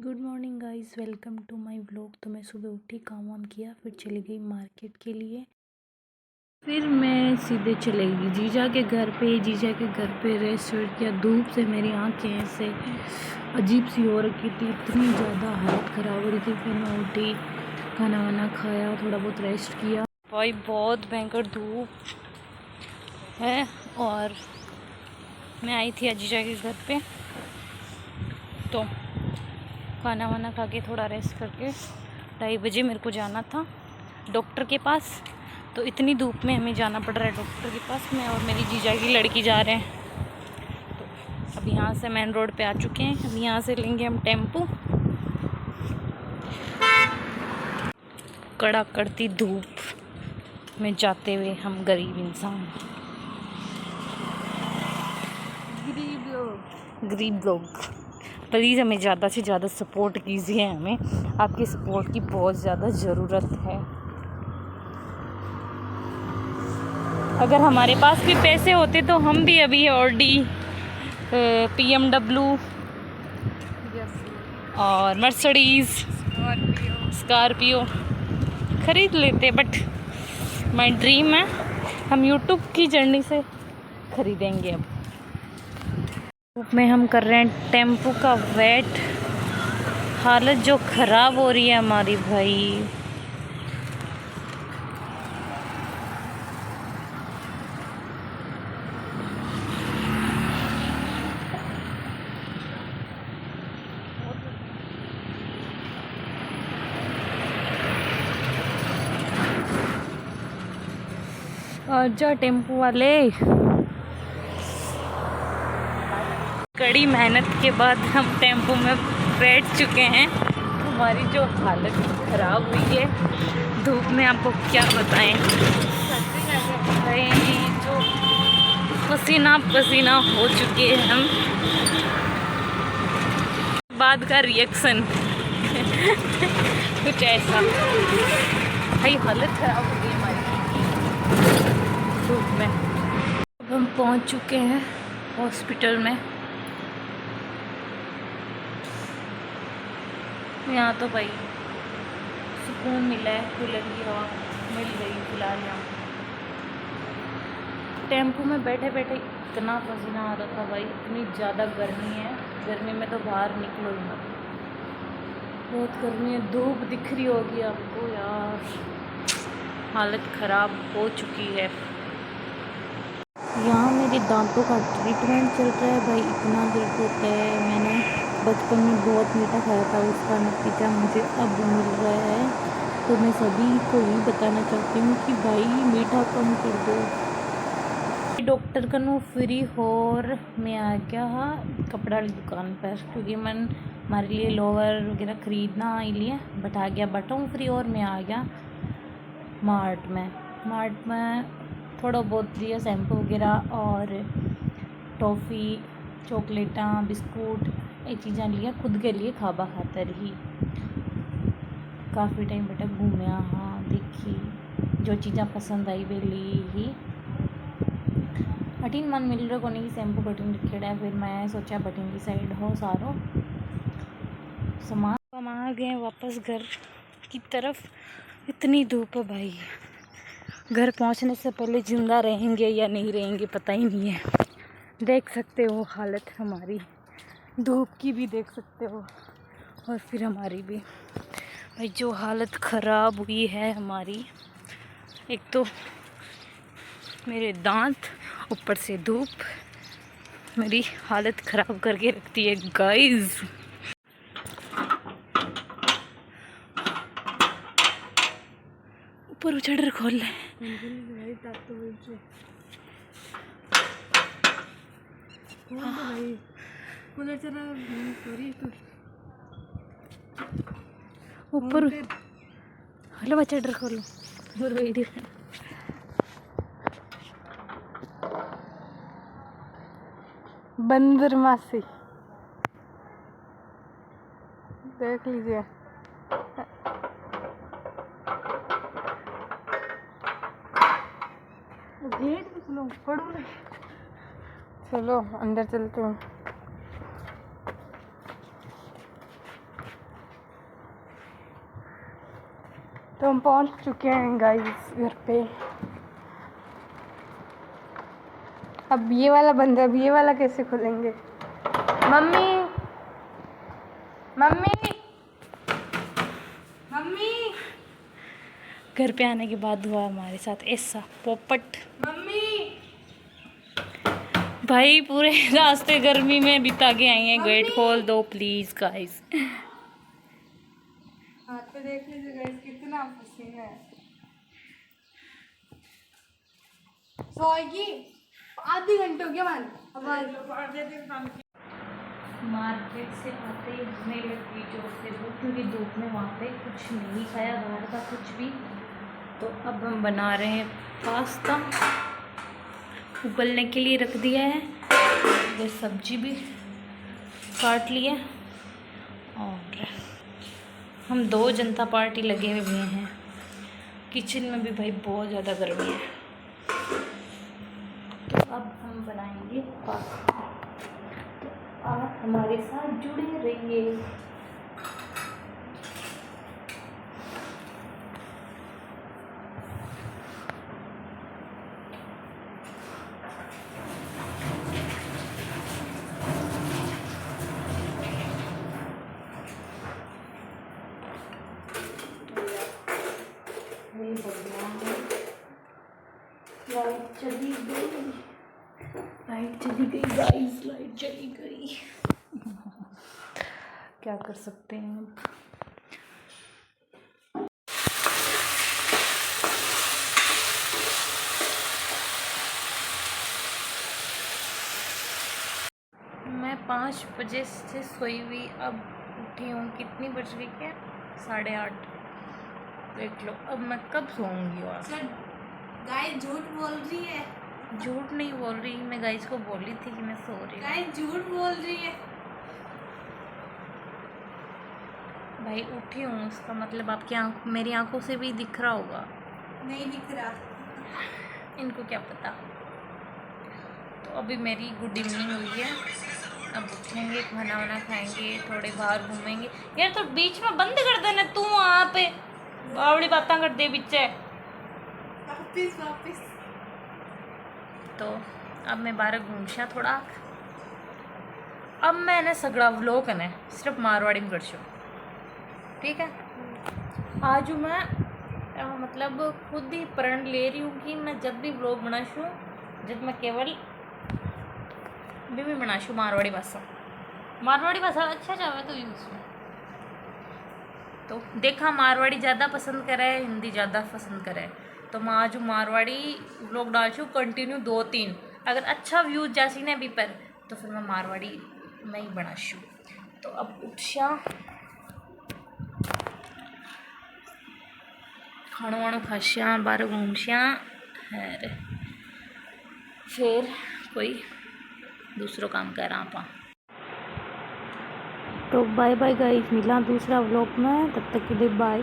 Good morning guys, welcome to my vlog. तो मैं सुबह उठी, काम वाम किया, फिर चली गई मार्केट के लिए। फिर मैं सीधे चले गई जीजा के घर पे। जीजा के घर पे रेस्ट वेस्ट किया। धूप से मेरी आंखें ऐसे अजीब सी हो रखी थी, इतनी ज़्यादा हालत ख़राब हो रही थी। फिर मैं उठी, खाना वाना खाया, थोड़ा बहुत रेस्ट किया। भाई बहुत भयंकर धूप है। और मैं आई थी जीजा के घर पे, तो खाना वाना खा के थोड़ा रेस्ट करके 2:30 बजे मेरे को जाना था डॉक्टर के पास। तो इतनी धूप में हमें जाना पड़ रहा है डॉक्टर के पास। मैं और मेरी जीजा की लड़की जा रहे हैं। तो अब यहाँ से मेन रोड पे आ चुके हैं। अब यहाँ से लेंगे हम टेम्पो। कड़ाकड़ती धूप में जाते हुए हम गरीब इंसान, गरीब लोग, प्लीज़ हमें ज़्यादा से ज़्यादा सपोर्ट कीजिए। हमें आपकी सपोर्ट की बहुत ज़्यादा ज़रूरत है। अगर हमारे पास भी पैसे होते तो हम भी अभी ऑडी, BMW और मर्सिडीज़, स्कॉर्पियो ख़रीद लेते। बट माय ड्रीम है हम यूट्यूब की जर्नी से ख़रीदेंगे। अब धूप में हम कर रहे हैं टेम्पो का वेट। हालत जो ख़राब हो रही है हमारी भाई। आजा टेम्पो वाले। कड़ी मेहनत के बाद हम टेम्पो में बैठ चुके हैं। हमारी जो हालत ख़राब हुई है धूप में, आपको क्या बताएं। जो पसीना पसीना हो चुके हैं हम। बाद का रिएक्शन कुछ ऐसा। भाई हालत ख़राब हो गई हमारी धूप में। अब हम पहुंच चुके हैं हॉस्पिटल में। यहाँ तो भाई सुकून मिला है, कूलर की हवा मिल गई फिलहाल। यहाँ टेम्पो में बैठे बैठे इतना पसीना आ रहा था भाई, इतनी ज़्यादा गर्मी है। गर्मी में तो बाहर निकलो ही मत, बहुत गर्मी है। धूप दिख रही होगी आपको यार, हालत ख़राब हो चुकी है। यहाँ मेरे दांतों का ट्रीटमेंट चल रहा है भाई, इतना दर्द होता है। मैंने बचपन में बहुत मीठा खाया था, उसका नतीजा मुझे अब मिल रहा है। तो मैं सभी को ही बताना चाहती हूँ कि भाई मीठा कम कर दो। डॉक्टर का नो फ्री और मैं आ गया कपड़ा वाली दुकान पर, क्योंकि मन हमारे लिए लोवर वगैरह ख़रीदना लिए। बट आ गया बटन फ्री और मैं आ गया मार्ट में थोड़ा बहुत लिया, शैम्पू वगैरह और टॉफ़ी, चॉकलेटा, बिस्कुट, ये चीज़ें लिया खुद के लिए खाबा खातर ही। काफ़ी टाइम बेटा घूमे। हाँ देखी जो चीज़ें पसंद आई वे ली ही। 18 मन मिल रहा को नहीं शैम्पू बटिंग रखेड़ा है। फिर मैं सोचा बटिंग की साइड हो सारो सामान। हम आ गए वापस घर की तरफ। इतनी धूप है भाई, घर पहुंचने से पहले जिंदा रहेंगे या नहीं रहेंगे पता ही नहीं है। देख सकते हो हालत हमारी, धूप की भी देख सकते हो और फिर हमारी भी भाई जो हालत ख़राब हुई है हमारी। एक तो मेरे दांत, ऊपर से धूप मेरी हालत ख़राब करके रखती है गाइस। ऊपर उछड़ खोल ले। ऊपर हेलो बच्चा डर खोलो और वीडियो बंदर मासी देख लीजिए। गेट भी खुलो पड़ो। चलो अंदर चलते हैं। तो हम पहुंच चुके हैं गाइस घर पे। अब ये वाला बंद है, अब ये वाला कैसे खोलेंगे? मम्मी मम्मी मम्मी घर पे आने के बाद हुआ हमारे साथ ऐसा पोपट। मम्मी भाई पूरे रास्ते गर्मी में बिता के आई हैं। गेट खोल दो प्लीज गाइस। हाथ पे देख लीजिए गाइस कितना पसीना है। सोएगी आधे घंटे हो गया मान। मार्केट से आते ही हमें लगी जोर से भूख, क्योंकि धूप में वहाँ पे कुछ नहीं खाया बाहर का कुछ भी। तो अब हम बना रहे हैं पास्ता, उबलने के लिए रख दिया है। ये सब्जी भी काट ली है और हम 2 जनता पार्टी लगे हुए हैं। किचन में भी भाई बहुत ज़्यादा गर्मी है। तो अब हम बनाएंगे पास्ता, तो आप हमारे साथ जुड़े रहिए। लाइट चली गई, लाइट चली गई गाइस, लाइट चली गई। क्या कर सकते हैं अब। मैं 5 बजे से सोई हुई, अब उठी हूँ। कितनी बज रही है? 8:30। देख लो अब मैं कब सोऊंगी। और गाइस झूठ बोल रही है। झूठ नहीं बोल रही, मैं गाइस को बोली थी कि मैं सो रही हूँ। गाइस झूठ बोल रही है। भाई उठी हूँ, उसका मतलब आपकी मेरी आंखों से भी दिख रहा होगा। नहीं दिख रहा, इनको क्या पता। तो अभी मेरी गुड इवनिंग हुई है। अब उठेंगे, खाना वाना खाएंगे, थोड़े बाहर घूमेंगे। यार तो बीच में बंद कर देना तू, वहाँ पे बावड़ी बातें कर दे बीचे। वापिस तो अब मैं बाहर घूमशा थोड़ा। अब मैंने सगड़ा व्लॉग है सिर्फ मारवाड़ी में करशो, ठीक है। आज मैं मतलब खुद ही प्रण ले रही हूँ कि मैं जब भी व्लॉग बनाशूँ, जब मैं केवल भी बनाशूँ मारवाड़ी भाषा अच्छा जावे तो यूज़ में। तो देखा मारवाड़ी ज़्यादा पसंद करे, हिंदी ज़्यादा पसंद करे, तो मैं आज मारवाड़ी व्लॉग डालशूँ कंटिन्यू 2-3। अगर अच्छा व्यूज जासी ने भी पर, तो फिर मैं मारवाड़ी में ही बनाशूँ। तो अब उठशा, खाना वाना खाशा, बाहर घूमशा है, फिर कोई दूसरो काम करा आप। तो बाय बाय गाइस, मिला दूसरा व्लॉग में, तब तक के लिए बाय।